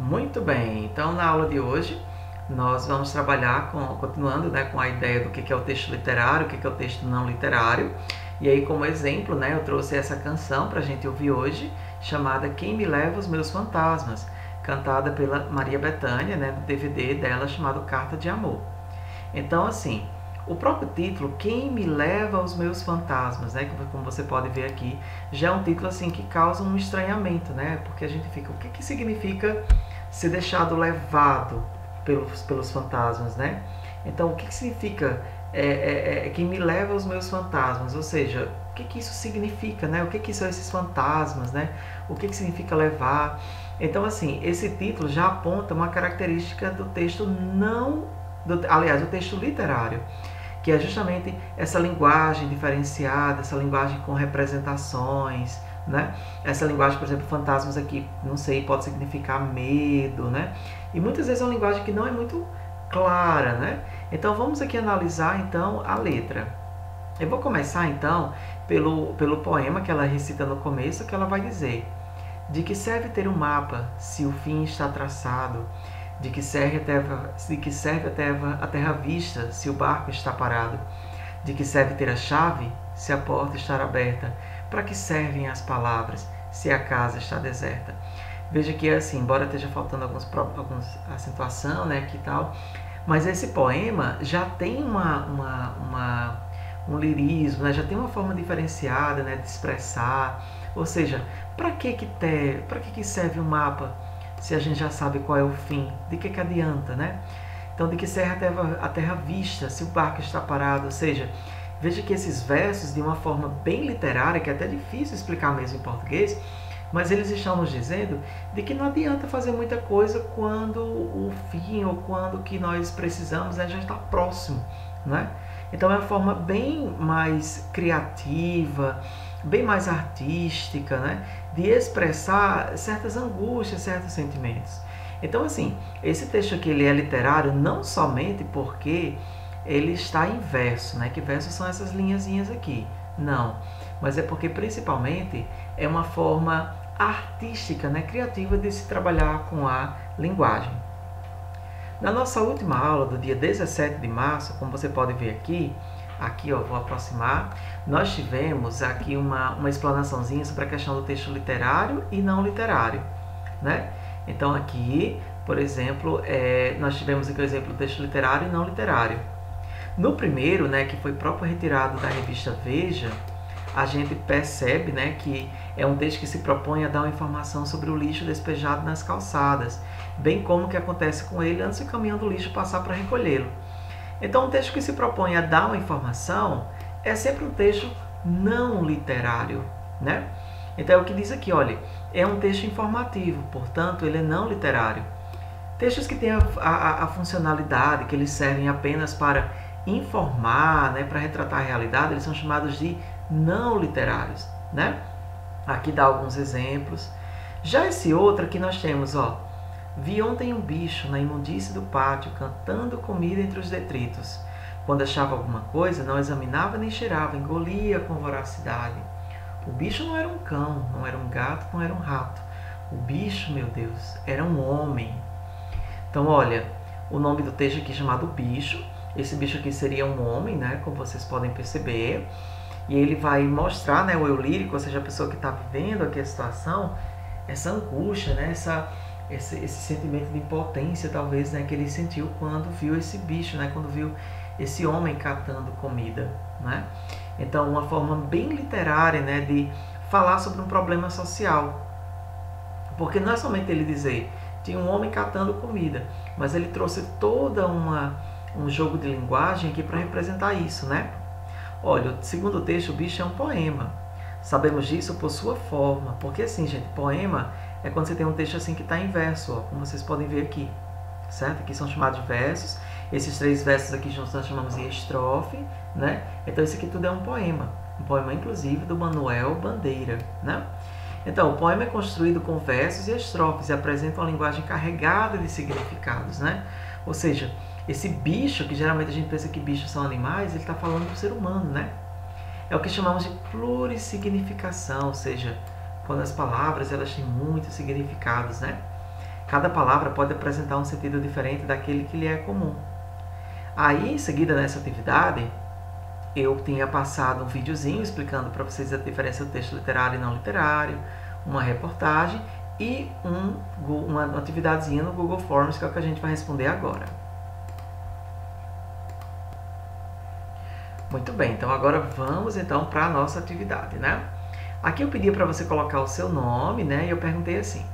Muito bem, então na aula de hoje nós vamos trabalhar continuando, né, com a ideia do que é o texto literário, o que é o texto não literário. E aí, como exemplo, né, eu trouxe essa canção para a gente ouvir hoje, chamada Quem Me Leva os Meus Fantasmas, cantada pela Maria Bethânia, né, do DVD dela chamado Carta de Amor. Então, assim, o próprio título, Quem Me Leva aos Meus Fantasmas, né, como você pode ver aqui, já é um título assim que causa um estranhamento, né, porque a gente fica, o que significa ser deixado levado pelos fantasmas, né? Então, o que significa quem me leva aos meus fantasmas? Ou seja, o que isso significa, né? O que são esses fantasmas, né? O que significa levar? Então, assim, esse título já aponta uma característica do texto aliás, do texto literário, que é justamente essa linguagem diferenciada, essa linguagem com representações, né? Essa linguagem, por exemplo, fantasmas aqui, não sei, pode significar medo, né? E muitas vezes é uma linguagem que não é muito clara, né? Então vamos aqui analisar então a letra. Eu vou começar então pelo poema que ela recita no começo, que ela vai dizer: de que serve ter um mapa se o fim está traçado? De que serve a terra vista se o barco está parado? De que serve ter a chave se a porta está aberta? Para que servem as palavras se a casa está deserta? Veja que assim, embora esteja faltando alguns acentuação, né, que tal, mas esse poema já tem um lirismo, né, já tem uma forma diferenciada, né, de expressar. Ou seja, para que serve um mapa se a gente já sabe qual é o fim? De que adianta, né? Então, de que serve a terra vista se o barco está parado? Ou seja, veja que esses versos, de uma forma bem literária, que é até difícil explicar mesmo em português, mas eles estão nos dizendo de que não adianta fazer muita coisa quando o fim ou quando o que nós precisamos já está próximo, né? Então é uma forma bem mais criativa, bem mais artística, né, de expressar certas angústias, certos sentimentos. Então, assim, esse texto aqui ele é literário não somente porque ele está em verso, né, que versos são essas linhazinhas aqui, não, mas é porque principalmente é uma forma artística, né, criativa de se trabalhar com a linguagem. Na nossa última aula, do dia 17 de março, como você pode ver aqui ó, vou aproximar, nós tivemos aqui uma explanaçãozinha sobre a questão do texto literário e não literário, né? Então aqui, por exemplo, nós tivemos aqui o exemplo do texto literário e não literário. No primeiro, né, que foi próprio retirado da revista Veja, a gente percebe, né, que é um texto que se propõe a dar uma informação sobre o lixo despejado nas calçadas, bem como o que acontece com ele antes de o caminhão do lixo passar para recolhê-lo. Então, um texto que se propõe a dar uma informação é sempre um texto não literário, né? Então, é o que diz aqui, olha, é um texto informativo, portanto, ele é não literário. Textos que têm a funcionalidade, que eles servem apenas para informar, né, para retratar a realidade, eles são chamados de não literários, né? Aqui dá alguns exemplos. Já esse outro aqui nós temos, ó, vi ontem um bicho na imundície do pátio, cantando comida entre os detritos. Quando achava alguma coisa, não examinava nem cheirava, engolia com voracidade. O bicho não era um cão, não era um gato, não era um rato. O bicho, meu Deus, era um homem. Então, olha, o nome do texto aqui é chamado Bicho. Esse bicho aqui seria um homem, né, como vocês podem perceber. E ele vai mostrar, né, o eu lírico, ou seja, a pessoa que está vivendo aqui a situação, essa angústia, né, esse sentimento de impotência, talvez, né, que ele sentiu quando viu esse bicho, né, quando viu esse homem catando comida, né? Então, uma forma bem literária, né, de falar sobre um problema social. Porque não é somente ele dizer, tinha um homem catando comida, mas ele trouxe toda um jogo de linguagem aqui para representar isso, né? Olha, segundo o texto, o bicho é um poema. Sabemos disso por sua forma, porque assim, gente, poema é quando você tem um texto assim que está em verso, ó, como vocês podem ver aqui, certo? Aqui são chamados de versos. Esses 3 versos aqui juntos nós chamamos de estrofe, né? Então isso aqui tudo é um poema inclusive do Manuel Bandeira, né? Então o poema é construído com versos e estrofes e apresenta uma linguagem carregada de significados, né? Ou seja, esse bicho, que geralmente a gente pensa que bichos são animais, ele está falando do ser humano, né? É o que chamamos de plurissignificação, ou seja, quando as palavras elas têm muitos significados, né? Cada palavra pode apresentar um sentido diferente daquele que lhe é comum. Aí, em seguida, nessa atividade, eu tinha passado um videozinho explicando para vocês a diferença do texto literário e não literário, uma reportagem e uma atividadezinha no Google Forms, que é o que a gente vai responder agora. Muito bem, então agora vamos para a nossa atividade, né? Aqui eu pedi para você colocar o seu nome, né? E eu perguntei assim: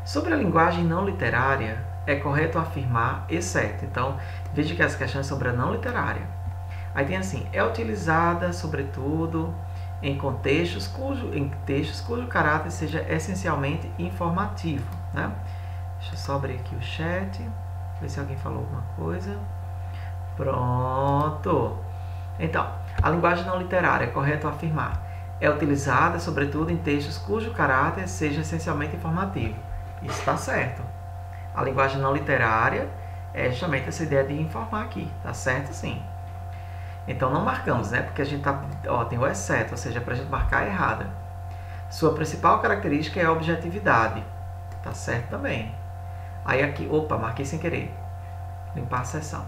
sobre a linguagem não literária, é correto afirmar, exceto. Então, veja que as questões sobre a não literária. Aí tem assim: é utilizada, sobretudo, em textos cujo caráter seja essencialmente informativo, né? Deixa eu só abrir aqui o chat, ver se alguém falou alguma coisa. Pronto! Então, a linguagem não literária, é correto afirmar, é utilizada, sobretudo, em textos cujo caráter seja essencialmente informativo. Isso está certo. A linguagem não literária é justamente essa ideia de informar aqui, tá certo sim. Então não marcamos, né? Porque a gente tem o exceto, ou seja, para a gente marcar errada. Sua principal característica é a objetividade, tá certo também. Aí aqui, opa, marquei sem querer. Limpar a seção.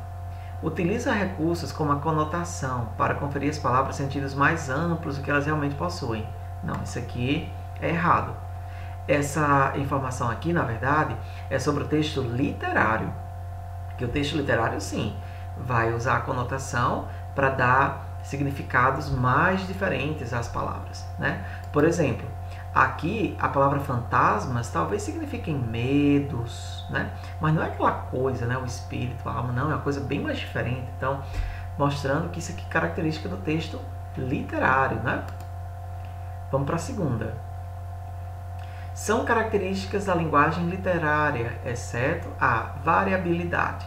Utiliza recursos como a conotação para conferir às palavras sentidos mais amplos do que elas realmente possuem. Não, isso aqui é errado. Essa informação aqui, na verdade, é sobre o texto literário. Porque o texto literário, sim, vai usar a conotação para dar significados mais diferentes às palavras, né? Por exemplo, aqui a palavra fantasmas talvez signifiquem medos, né? Mas não é aquela coisa, né? O espírito, a alma, não, é uma coisa bem mais diferente. Então, mostrando que isso aqui é característica do texto literário, né? Vamos para a segunda. São características da linguagem literária, exceto a variabilidade.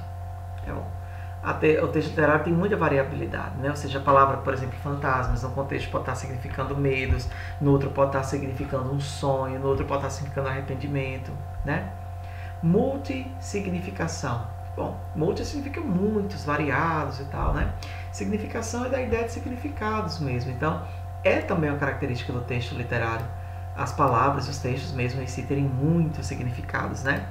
O texto literário tem muita variabilidade, né? Ou seja, a palavra, por exemplo, fantasmas, no contexto pode estar significando medos, no outro pode estar significando um sonho, no outro pode estar significando arrependimento, né? Multissignificação. Bom, multi significa muitos, variados e tal, né? Significação é da ideia de significados mesmo. Então, é também uma característica do texto literário. As palavras, os textos mesmo em si terem muitos significados, né?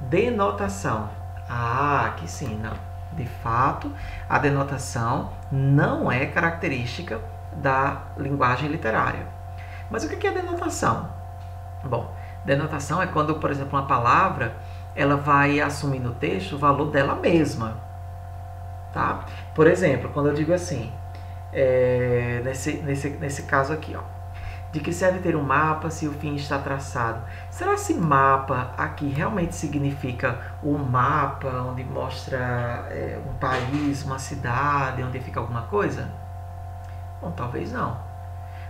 Denotação. Aqui sim, não. De fato, a denotação não é característica da linguagem literária. Mas o que é denotação? Bom, denotação é quando, por exemplo, uma palavra ela vai assumir no texto o valor dela mesma. Tá? Por exemplo, quando eu digo assim, nesse caso aqui, ó, de que serve ter um mapa se o fim está traçado. Será que esse mapa aqui realmente significa o mapa onde mostra um país, uma cidade, onde fica alguma coisa? Bom, talvez não.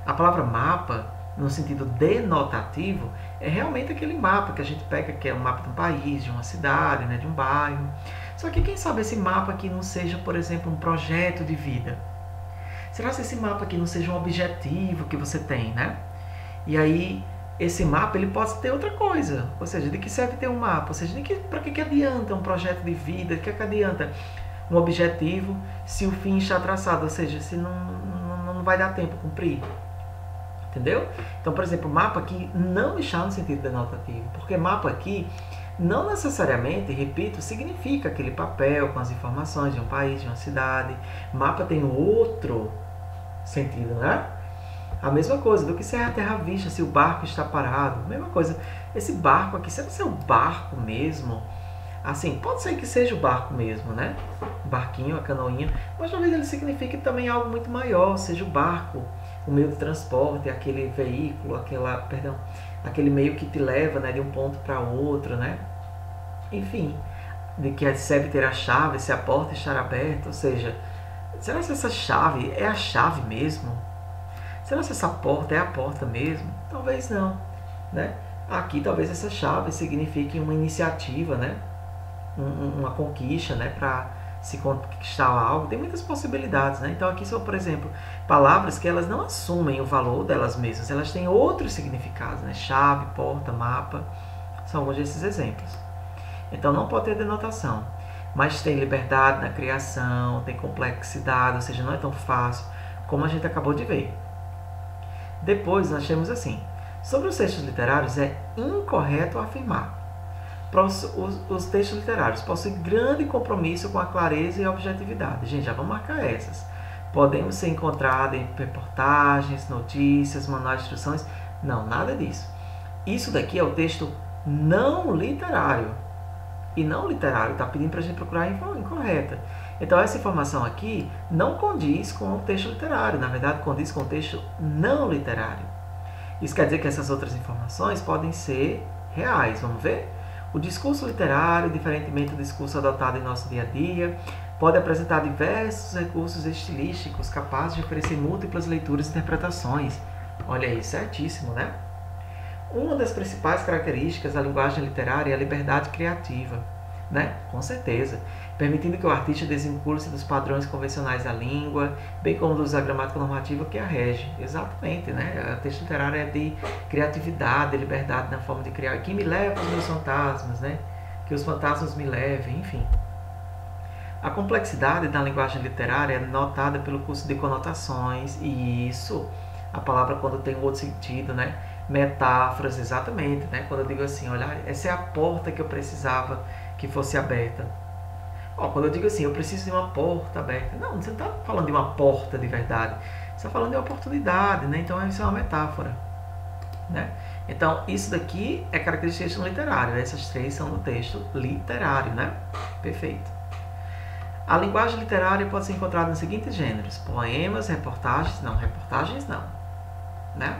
A palavra mapa, no sentido denotativo, é realmente aquele mapa que a gente pega, que é um mapa de um país, de uma cidade, né, de um bairro. Só que quem sabe esse mapa aqui não seja, por exemplo, um projeto de vida? Será que esse mapa aqui não seja um objetivo que você tem, né? E aí, esse mapa ele pode ter outra coisa. Ou seja, de que serve ter um mapa? Ou seja, para que adianta um projeto de vida? De que adianta um objetivo se o fim está traçado? Ou seja, se não vai dar tempo cumprir. Entendeu? Então, por exemplo, mapa aqui não está no sentido denotativo. Porque mapa aqui não necessariamente, repito, significa aquele papel com as informações de um país, de uma cidade. Mapa tem outro sentido, né? A mesma coisa, do que serve a terra vista, se o barco está parado. Mesma coisa, esse barco aqui, será que é o barco mesmo? Assim, pode ser que seja o barco mesmo, né? O barquinho, a canoinha, mas talvez ele signifique também algo muito maior, seja o barco, o meio de transporte, aquele veículo, aquele meio que te leva, né, de um ponto para outro, né? Enfim, de que serve ter a chave, se a porta estar aberta, ou seja, será que essa chave é a chave mesmo? Será que essa porta é a porta mesmo? Talvez não, né? Aqui talvez essa chave signifique uma iniciativa, né? Uma conquista, né? Para se conquistar algo. Tem muitas possibilidades, né? Então aqui são, por exemplo, palavras que elas não assumem o valor delas mesmas, elas têm outros significados, né? Chave, porta, mapa, são alguns desses exemplos. Então não pode ter denotação, mas tem liberdade na criação, tem complexidade, ou seja, não é tão fácil como a gente acabou de ver. Depois nós temos assim: sobre os textos literários é incorreto afirmar. Os textos literários possuem grande compromisso com a clareza e a objetividade. Gente, já vamos marcar essas. Podemos ser encontrados em reportagens, notícias, manuais de instruções. Não, nada disso. Isso daqui é o texto não literário. E não literário está pedindo para a gente procurar a incorreta. Então, essa informação aqui não condiz com o texto literário. Na verdade, condiz com o texto não literário. Isso quer dizer que essas outras informações podem ser reais. Vamos ver? O discurso literário, diferentemente do discurso adotado em nosso dia a dia, pode apresentar diversos recursos estilísticos capazes de oferecer múltiplas leituras e interpretações. Olha aí, certíssimo, né? Uma das principais características da linguagem literária é a liberdade criativa, né? Com certeza, permitindo que o artista desvincule-se dos padrões convencionais da língua, bem como dos da gramática normativa que a rege. Exatamente, né? O texto literário é de criatividade, de liberdade na forma de criar. Que me leva aos meus fantasmas, né? Que os fantasmas me levem, enfim. A complexidade da linguagem literária é notada pelo curso de conotações, e isso, a palavra quando tem um outro sentido, né? Metáforas, exatamente, né? Quando eu digo assim, olha, essa é a porta que eu precisava que fosse aberta. Quando eu digo assim, eu preciso de uma porta aberta. Não, você não está falando de uma porta de verdade. Você está falando de uma oportunidade, né? Então isso é uma metáfora, né? Então isso daqui é característica do texto literário. Essas três são do texto literário, né? Perfeito. A linguagem literária pode ser encontrada nos seguintes gêneros: poemas, reportagens não, né?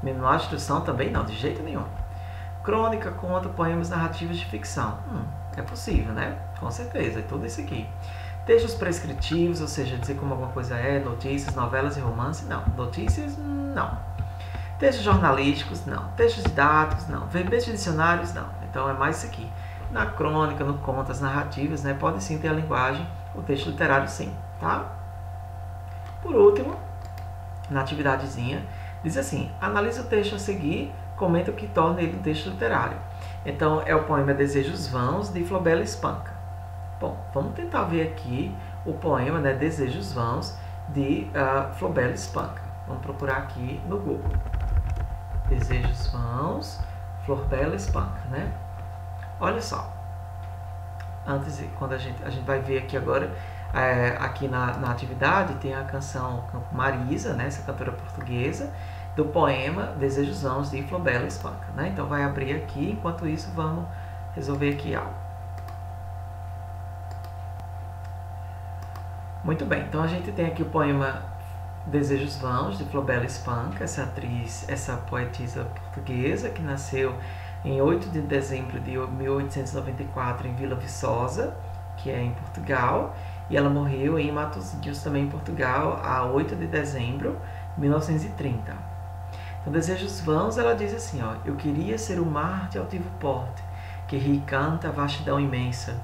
Manual de instrução também não, de jeito nenhum. Crônica, conto, poemas, narrativas de ficção. É possível, né? Com certeza, é tudo isso aqui. Textos prescritivos, ou seja, dizer como alguma coisa é, notícias, novelas e romance, não. Notícias, não. Textos jornalísticos, não. Textos didáticos, não. Verbetes de dicionários, não. Então é mais isso aqui. Na crônica, no conto, as narrativas, né? Pode sim ter a linguagem, o texto literário sim, tá? Por último, na atividadezinha, diz assim: analisa o texto a seguir, comenta o que torna ele um texto literário. Então, é o poema Desejos Vãos, de Flobela Espanca. Bom, vamos tentar ver aqui o poema, né, Desejos Vãos, de Flobela Espanca. Vamos procurar aqui no Google. Desejos Vãos, Flobela Espanca, né? Olha só. Antes, quando a gente vai ver aqui agora, aqui na atividade, tem a canção Marisa, né, essa cantora portuguesa, do poema Desejos Vãos, de Flobela Espanca, né? Então vai abrir aqui, enquanto isso vamos resolver aqui algo. Muito bem, então a gente tem aqui o poema Desejos Vãos, de Flobela Espanca, essa atriz, essa poetisa portuguesa que nasceu em 8 de dezembro de 1894 em Vila Viçosa, que é em Portugal, e ela morreu em Matosinhos, também em Portugal, a 8 de dezembro de 1930. Então, Desejos Vãos, ela diz assim, ó: eu queria ser o mar de altivo porte, que ri e canta a vastidão imensa.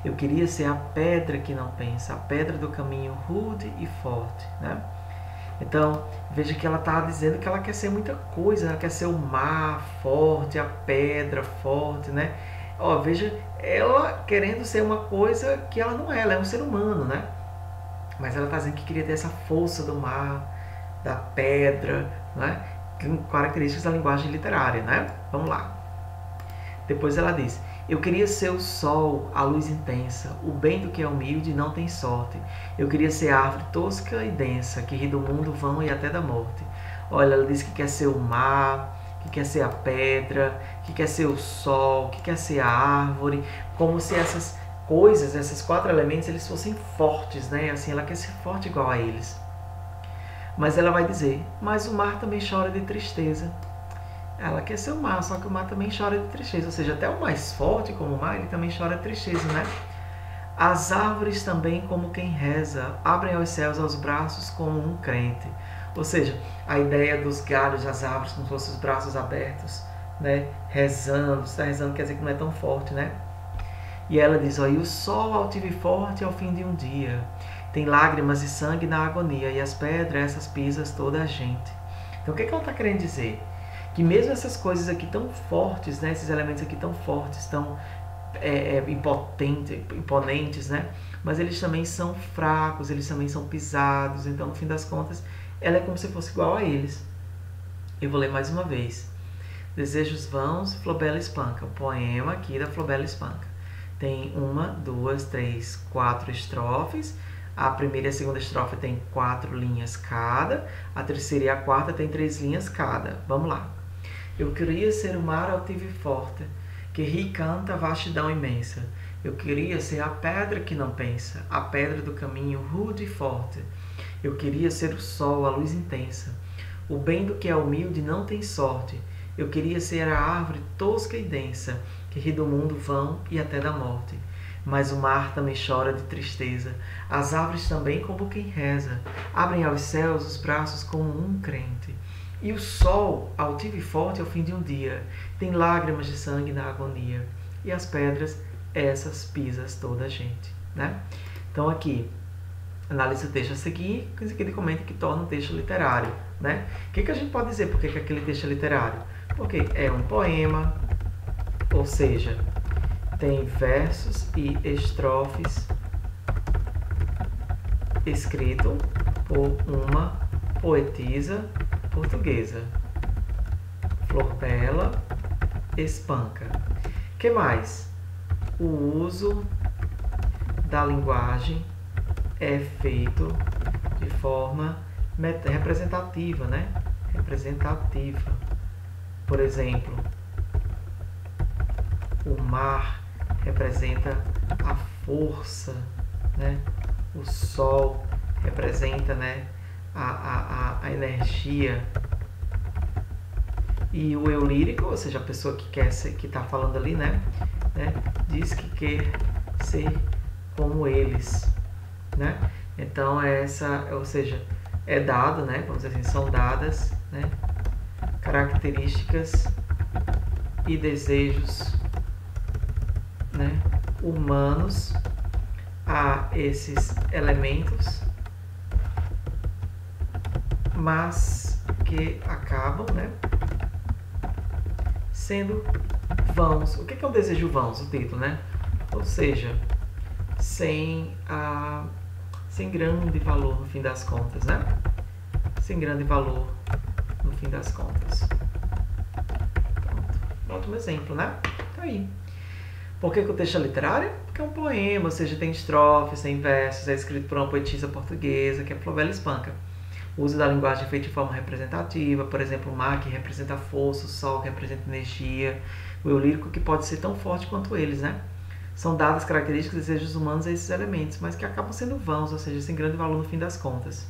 Eu queria ser a pedra que não pensa, a pedra do caminho rude e forte, né? Então, veja que ela está dizendo que ela quer ser muita coisa, ela quer ser o mar forte, a pedra forte, né? Ó, veja, ela querendo ser uma coisa que ela não é, ela é um ser humano, né? Mas ela está dizendo que queria ter essa força do mar, da pedra, né? Características da linguagem literária, né? Vamos lá. Depois ela diz: eu queria ser o sol, a luz intensa, o bem do que é humilde e não tem sorte. Eu queria ser a árvore tosca e densa, que ri do mundo vão e até da morte. Olha, ela diz que quer ser o mar, que quer ser a pedra, que quer ser o sol, que quer ser a árvore, como se essas coisas, esses 4 elementos, eles fossem fortes, né? Assim, ela quer ser forte igual a eles. Mas ela vai dizer: mas o mar também chora de tristeza. Ela quer ser o mar, só que o mar também chora de tristeza. Ou seja, até o mais forte como o mar, ele também chora de tristeza, né? As árvores também, como quem reza, abrem aos céus aos braços como um crente. Ou seja, a ideia dos galhos das árvores como se fossem os braços abertos, né? Rezando. Se está rezando quer dizer que não é tão forte, né? E ela diz: ó, e o sol altivo e forte ao fim de um dia, tem lágrimas e sangue na agonia, e as pedras, essas pisas toda a gente. Então o que ela está querendo dizer? Que mesmo essas coisas aqui tão fortes, né, esses elementos aqui tão fortes, tão imponentes, né, mas eles também são fracos, eles também são pisados. Então, no fim das contas, ela é como se fosse igual a eles. Eu vou ler mais uma vez. Desejos Vãos, Flobela Espanca. O poema aqui da Flobela Espanca. Tem 1, 2, 3, 4 estrofes. A primeira e a segunda estrofe tem 4 linhas cada. A terceira e a quarta tem 3 linhas cada. Vamos lá. Eu queria ser o mar altivo e forte, que ri e canta a vastidão imensa. Eu queria ser a pedra que não pensa, a pedra do caminho rude e forte. Eu queria ser o sol, a luz intensa. O bem do que é humilde não tem sorte. Eu queria ser a árvore tosca e densa, que ri do mundo vão e até da morte. Mas o mar também chora de tristeza. As árvores também, como quem reza, abrem aos céus os braços como um crente. E o sol, altivo e forte ao fim de um dia, tem lágrimas de sangue na agonia. E as pedras, essas pisas toda a gente, né? Então aqui, analise o texto a seguir, em seguida comenta que torna um texto literário, né? O que a gente pode dizer por que aquele texto é literário? Porque é um poema, ou seja, tem versos e estrofes escrito por uma poetisa portuguesa, Flobela Espanca. Que mais? O uso da linguagem é feito de forma representativa, né? Representativa. Por exemplo, o mar representa a força, né? O sol representa, né, a energia. E o eu lírico, ou seja, a pessoa que quer ser, que está falando ali, né, diz que quer ser como eles, né? Então ou seja, é dado, né, vamos dizer assim, são dadas, né, características e desejos, né, humanos a esses elementos, mas que acabam, né, sendo vãos. O que é um desejo vãos? O título, né? Ou seja, sem grande valor no fim das contas, né? Sem grande valor no fim das contas. Pronto. Ótimo exemplo, né? Tá aí. Por que o texto é literário? Porque é um poema, ou seja, tem estrofes, tem versos, é escrito por uma poetisa portuguesa, que é Flobela Espanca. O uso da linguagem é feito de forma representativa, por exemplo, o mar que representa a força, o sol que representa energia, o eu lírico que pode ser tão forte quanto eles, né? São dadas características e desejos humanos a esses elementos, mas que acabam sendo vãos, ou seja, sem grande valor no fim das contas.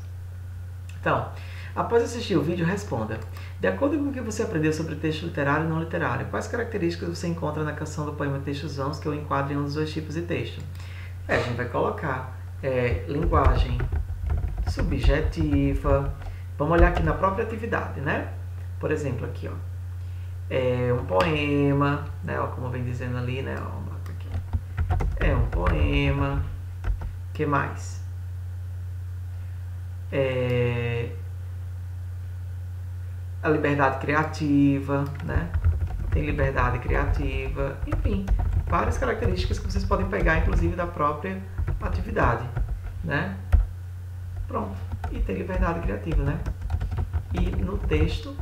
Então, após assistir o vídeo, responda. De acordo com o que você aprendeu sobre texto literário e não literário, quais características você encontra na canção do poema Textos Vãos que eu enquadro em um dos dois tipos de texto? A gente vai colocar linguagem subjetiva. Vamos olhar aqui na própria atividade, né? Por exemplo, aqui, ó, é um poema, né? Ó, como vem dizendo ali, né? Ó, aqui. É um poema. Que mais? A liberdade criativa, né? Tem liberdade criativa, enfim, várias características que vocês podem pegar, inclusive, da própria atividade, né? Pronto. E tem liberdade criativa, né? E no texto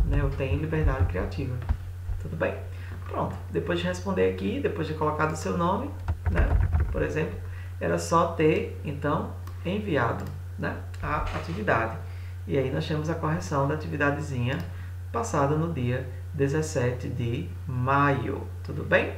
né, eu tenho liberdade criativa. Tudo bem? Pronto. Depois de responder aqui, depois de colocar o seu nome, né? Por exemplo, era só ter, então, enviado, né, a atividade. E aí nós temos a correção da atividadezinha passada no dia 17 de maio. Tudo bem?